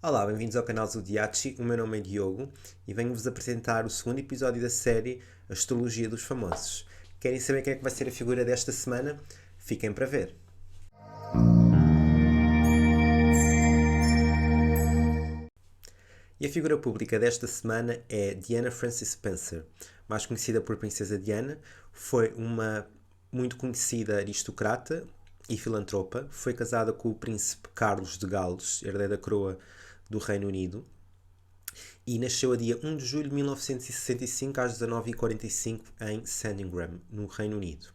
Olá, bem-vindos ao canal Zodiachi. O meu nome é Diogo e venho-vos apresentar o segundo episódio da série Astrologia dos Famosos. Querem saber quem é que vai ser a figura desta semana? Fiquem para ver. E a figura pública desta semana é Diana Frances Spencer, mais conhecida por Princesa Diana. Foi uma muito conhecida aristocrata e filantropa. Foi casada com o príncipe Carlos de Gales, herdeiro da coroa do Reino Unido, e nasceu a dia 1 de julho de 1965 às 19h45 em Sandringham, no Reino Unido.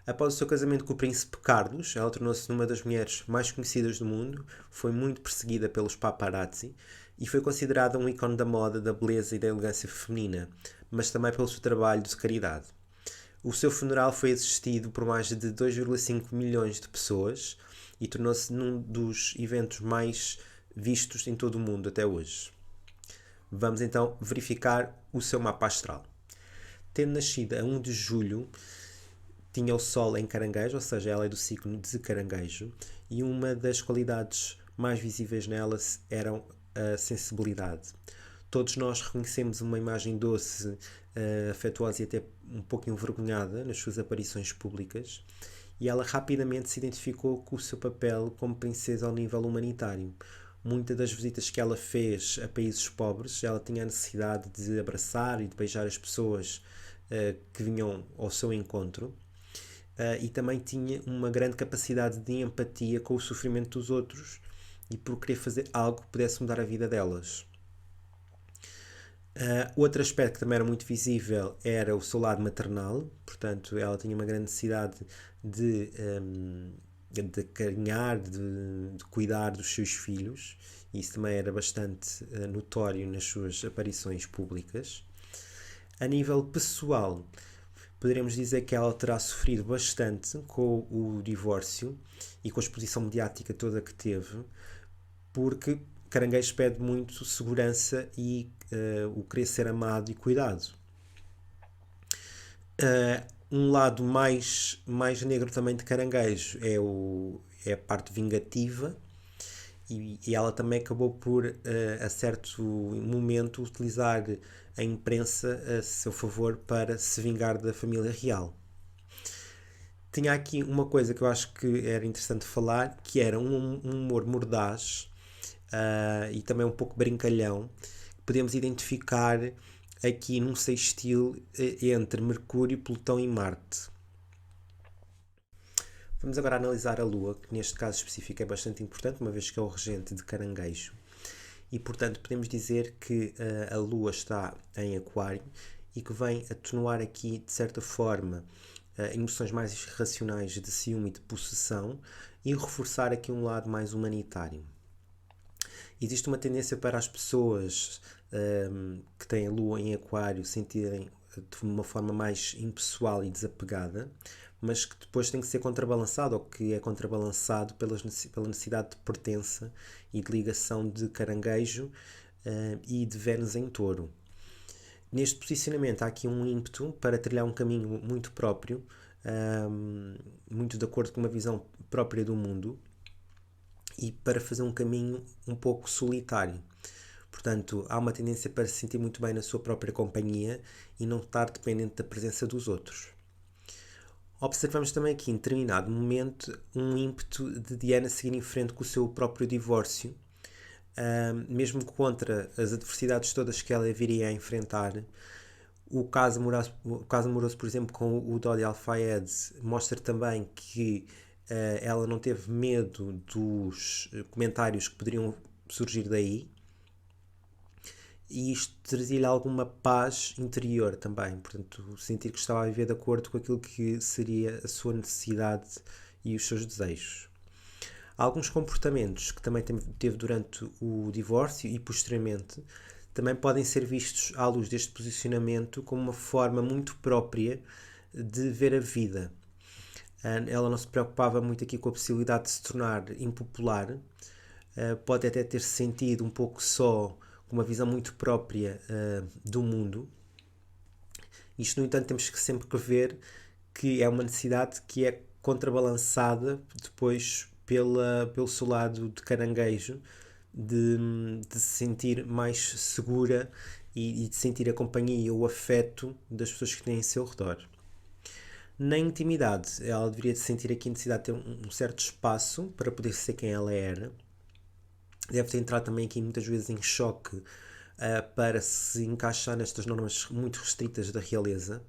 Após o seu casamento com o príncipe Carlos, ela tornou-se uma das mulheres mais conhecidas do mundo, foi muito perseguida pelos paparazzi e foi considerada um ícone da moda, da beleza e da elegância feminina, mas também pelo seu trabalho de caridade. O seu funeral foi assistido por mais de 2,5 milhões de pessoas e tornou-se num dos eventos mais vistos em todo o mundo até hoje. Vamos então verificar o seu mapa astral. Tendo nascido a 1 de julho, tinha o Sol em Caranguejo, ou seja, ela é do signo de Caranguejo, e uma das qualidades mais visíveis nela era a sensibilidade. Todos nós reconhecemos uma imagem doce, afetuosa e até um pouco envergonhada nas suas aparições públicas, e ela rapidamente se identificou com o seu papel como princesa ao nível humanitário. Muitas das visitas que ela fez a países pobres, ela tinha a necessidade de abraçar e de beijar as pessoas que vinham ao seu encontro. E também tinha uma grande capacidade de empatia com o sofrimento dos outros e por querer fazer algo que pudesse mudar a vida delas. Outro aspecto que também era muito visível era o seu lado maternal, portanto, ela tinha uma grande necessidade de acarinhar, de cuidar dos seus filhos, e isso também era bastante notório nas suas aparições públicas. A nível pessoal, poderemos dizer que ela terá sofrido bastante com o divórcio e com a exposição mediática toda que teve, porque Caranguejo pede muito segurança e o querer ser amado e cuidado. Um lado mais negro também de Caranguejo é a parte vingativa, e ela também acabou por, a certo momento, utilizar a imprensa a seu favor para se vingar da família real. Tinha aqui uma coisa que eu acho que era interessante falar, que era um humor mordaz e também um pouco brincalhão, que podemos identificar aqui num sextil entre Mercúrio, Plutão e Marte. Vamos agora analisar a Lua, que neste caso específico é bastante importante, uma vez que é o regente de Caranguejo. E, portanto, podemos dizer que a Lua está em Aquário e que vem atenuar aqui, de certa forma, emoções mais irracionais de ciúme e de possessão e reforçar aqui um lado mais humanitário. Existe uma tendência para as pessoas que têm a Lua em Aquário sentirem de uma forma mais impessoal e desapegada, mas que depois tem que ser contrabalançado, ou que é contrabalançado pela necessidade de pertença e de ligação de Caranguejo e de Vênus em Touro. Neste posicionamento há aqui um ímpeto para trilhar um caminho muito próprio, muito de acordo com uma visão própria do mundo, e para fazer um caminho um pouco solitário. Portanto, há uma tendência para se sentir muito bem na sua própria companhia e não estar dependente da presença dos outros. Observamos também aqui, em determinado momento, um ímpeto de Diana seguir em frente com o seu próprio divórcio, mesmo contra as adversidades todas que ela viria a enfrentar. O caso amoroso, por exemplo, com o Dodi Al-Fayed mostra também que ela não teve medo dos comentários que poderiam surgir daí, e isto trazia-lhe alguma paz interior também, portanto, sentir que estava a viver de acordo com aquilo que seria a sua necessidade e os seus desejos. Alguns comportamentos que também teve durante o divórcio e posteriormente também podem ser vistos à luz deste posicionamento como uma forma muito própria de ver a vida. Ela não se preocupava muito aqui com a possibilidade de se tornar impopular, pode até ter sentido um pouco só com uma visão muito própria do mundo. Isto, no entanto, temos que sempre ver que é uma necessidade que é contrabalançada depois pelo seu lado de Caranguejo, de se sentir mais segura e de sentir a companhia, o afeto das pessoas que têm em seu redor. Na intimidade, ela deveria sentir aqui a necessidade de ter um certo espaço para poder ser quem ela era. Deve ter entrado também aqui muitas vezes em choque para se encaixar nestas normas muito restritas da realeza.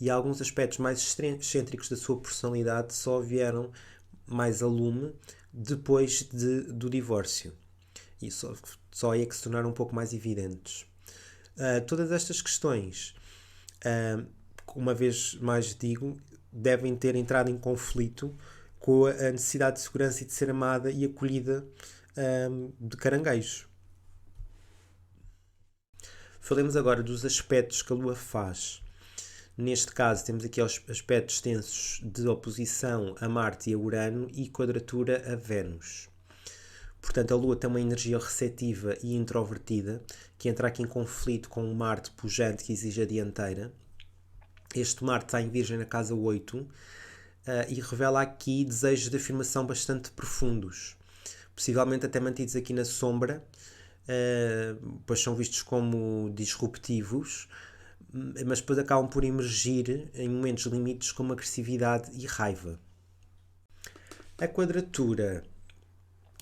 E alguns aspectos mais excêntricos da sua personalidade só vieram mais a lume depois do divórcio. E só aí é que se tornaram um pouco mais evidentes. Todas estas questões, uma vez mais digo, devem ter entrado em conflito com a necessidade de segurança e de ser amada e acolhida de Caranguejo. Falemos agora dos aspectos que a Lua faz. Neste caso, temos aqui os aspectos tensos de oposição a Marte e a Urano e quadratura a Vênus. Portanto, a Lua tem uma energia receptiva e introvertida, que entra aqui em conflito com o Marte pujante que exige a dianteira. Este Marte está em Virgem na casa 8 e revela aqui desejos de afirmação bastante profundos, possivelmente até mantidos aqui na sombra, pois são vistos como disruptivos, mas depois acabam por emergir em momentos limites como agressividade e raiva. A quadratura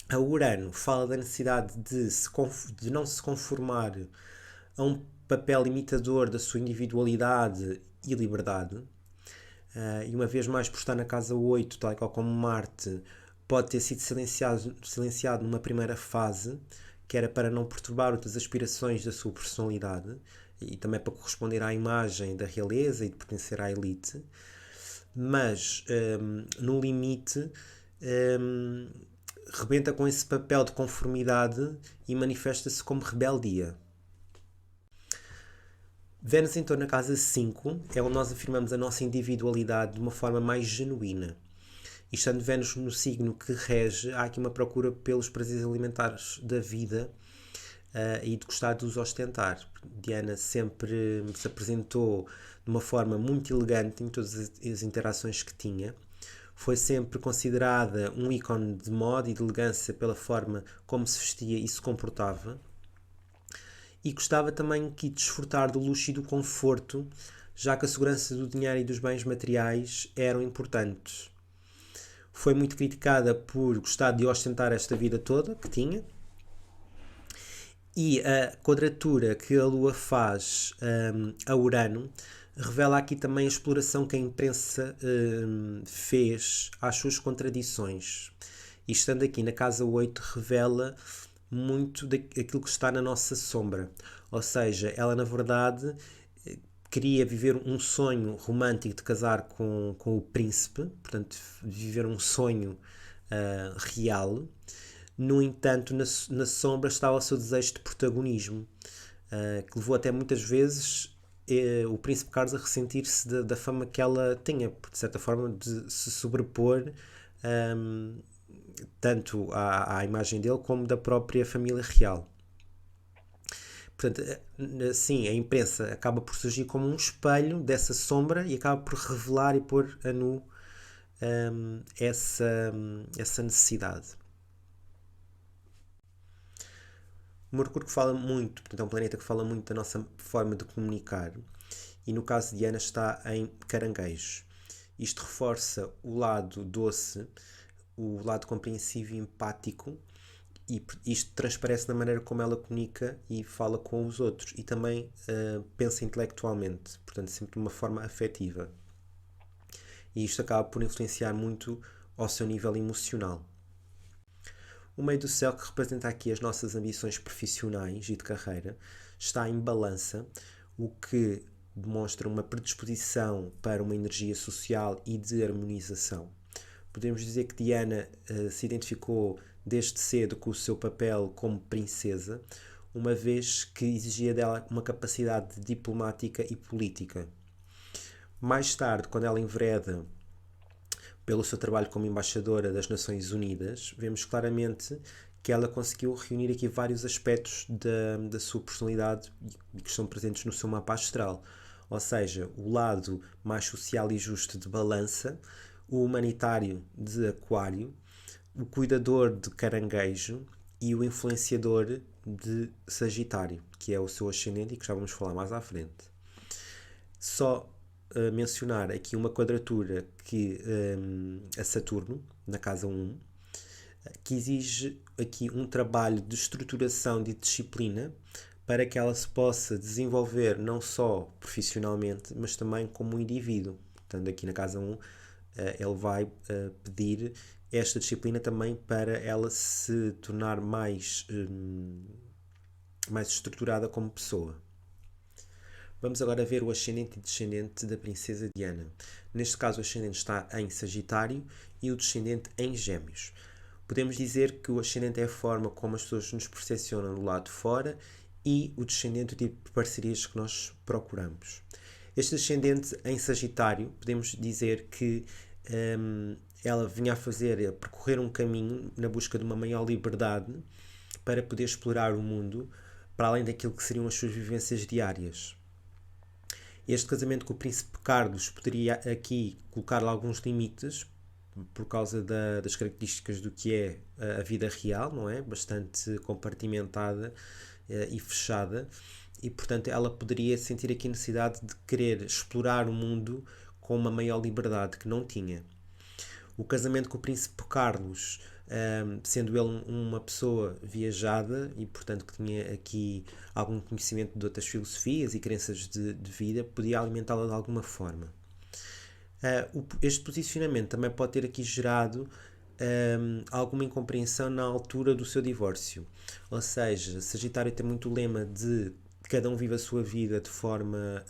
a Urano fala da necessidade de não se conformar a um papel imitador da sua individualidade e liberdade. E uma vez mais, por estar na casa 8, tal e qual como Marte, pode ter sido silenciado numa primeira fase, que era para não perturbar outras aspirações da sua personalidade e também para corresponder à imagem da realeza e de pertencer à elite. Mas, no limite, rebenta com esse papel de conformidade e manifesta-se como rebeldia. Vênus, então, na casa 5 é onde nós afirmamos a nossa individualidade de uma forma mais genuína. E estando Vênus no signo que rege, há aqui uma procura pelos prazeres alimentares da vida e de gostar de os ostentar. Diana sempre se apresentou de uma forma muito elegante em todas as interações que tinha. Foi sempre considerada um ícone de moda e de elegância pela forma como se vestia e se comportava. E gostava também de desfrutar do luxo e do conforto, já que a segurança do dinheiro e dos bens materiais eram importantes. Foi muito criticada por gostar de ostentar esta vida toda que tinha. E a quadratura que a Lua faz a Urano revela aqui também a exploração que a imprensa fez às suas contradições. E estando aqui na casa 8 revela muito daquilo que está na nossa sombra. Ou seja, ela na verdade queria viver um sonho romântico de casar com o príncipe, portanto, viver um sonho real. No entanto, na sombra estava o seu desejo de protagonismo, que levou até muitas vezes o príncipe Carlos a ressentir-se da fama que ela tinha, de certa forma, de se sobrepor tanto à imagem dele como da própria família real. Portanto, assim, a imprensa acaba por surgir como um espelho dessa sombra e acaba por revelar e pôr a nu essa necessidade. O Mercúrio que fala muito, portanto é um planeta que fala muito da nossa forma de comunicar, e no caso de Diana está em Caranguejo. Isto reforça o lado doce, o lado compreensivo e empático, e isto transparece na maneira como ela comunica e fala com os outros, e também pensa intelectualmente, portanto sempre de uma forma afetiva. E isto acaba por influenciar muito ao seu nível emocional. O meio do céu, que representa aqui as nossas ambições profissionais e de carreira, está em balança, o que demonstra uma predisposição para uma energia social e de harmonização. Podemos dizer que Diana se identificou desde cedo com o seu papel como princesa, uma vez que exigia dela uma capacidade diplomática e política. Mais tarde, quando ela envereda pelo seu trabalho como embaixadora das Nações Unidas, vemos claramente que ela conseguiu reunir aqui vários aspectos da sua personalidade que estão presentes no seu mapa astral. Ou seja, o lado mais social e justo de Balança, o humanitário de Aquário, o cuidador de Caranguejo e o influenciador de Sagitário, que é o seu ascendente e que já vamos falar mais à frente. Só mencionar aqui uma quadratura que a Saturno, na casa 1, que exige aqui um trabalho de estruturação de disciplina para que ela se possa desenvolver não só profissionalmente, mas também como um indivíduo. Portanto, aqui na casa 1, ele vai pedir esta disciplina também para ela se tornar mais estruturada como pessoa. Vamos agora ver o ascendente e descendente da princesa Diana. Neste caso, o ascendente está em Sagitário e o descendente em Gêmeos. Podemos dizer que o ascendente é a forma como as pessoas nos percepcionam do lado de fora e o descendente o tipo de parcerias que nós procuramos. Este ascendente em Sagitário, podemos dizer que ela vinha a percorrer um caminho na busca de uma maior liberdade para poder explorar o mundo para além daquilo que seriam as suas vivências diárias. Este casamento com o príncipe Carlos poderia aqui colocar-lhe alguns limites por causa das características do que é a vida real, não é? Bastante compartimentada e fechada, e portanto ela poderia sentir aqui a necessidade de querer explorar o mundo com uma maior liberdade que não tinha. O casamento com o príncipe Carlos, sendo ele uma pessoa viajada e portanto que tinha aqui algum conhecimento de outras filosofias e crenças de vida, podia alimentá-la de alguma forma. Este posicionamento também pode ter aqui gerado alguma incompreensão na altura do seu divórcio. Ou seja, Sagitário tem muito o lema de cada um vive a sua vida de forma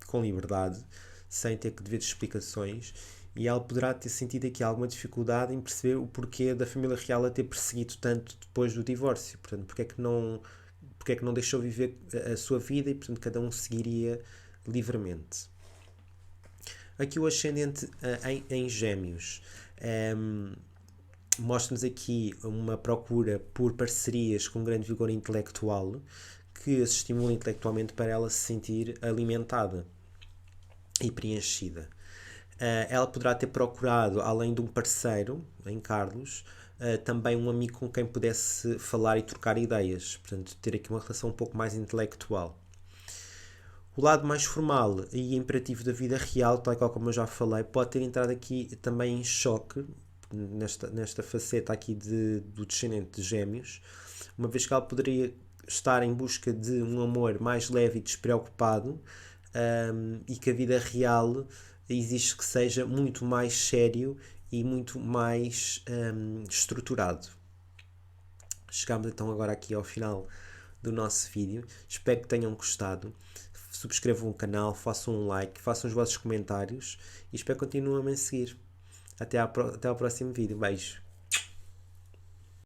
com liberdade, sem ter que dever explicações, e ela poderá ter sentido aqui alguma dificuldade em perceber o porquê da família real a ter perseguido tanto depois do divórcio. Portanto, porque é que não deixou viver a sua vida e, portanto, cada um seguiria livremente. Aqui o ascendente em Gêmeos mostra-nos aqui uma procura por parcerias com grande vigor intelectual que se estimula intelectualmente para ela se sentir alimentada e preenchida. Ela poderá ter procurado, além de um parceiro, em Carlos, também um amigo com quem pudesse falar e trocar ideias, portanto, ter aqui uma relação um pouco mais intelectual. O lado mais formal e imperativo da vida real, tal qual como eu já falei, pode ter entrado aqui também em choque, nesta faceta aqui do descendente de Gêmeos, uma vez que ela poderia estar em busca de um amor mais leve e despreocupado, e que a vida real exige que seja muito mais sério e muito mais estruturado. Chegamos então agora aqui ao final do nosso vídeo. Espero que tenham gostado. Subscrevam o canal, façam um like, façam os vossos comentários e espero que continuem a me seguir. Até ao próximo vídeo. Beijo!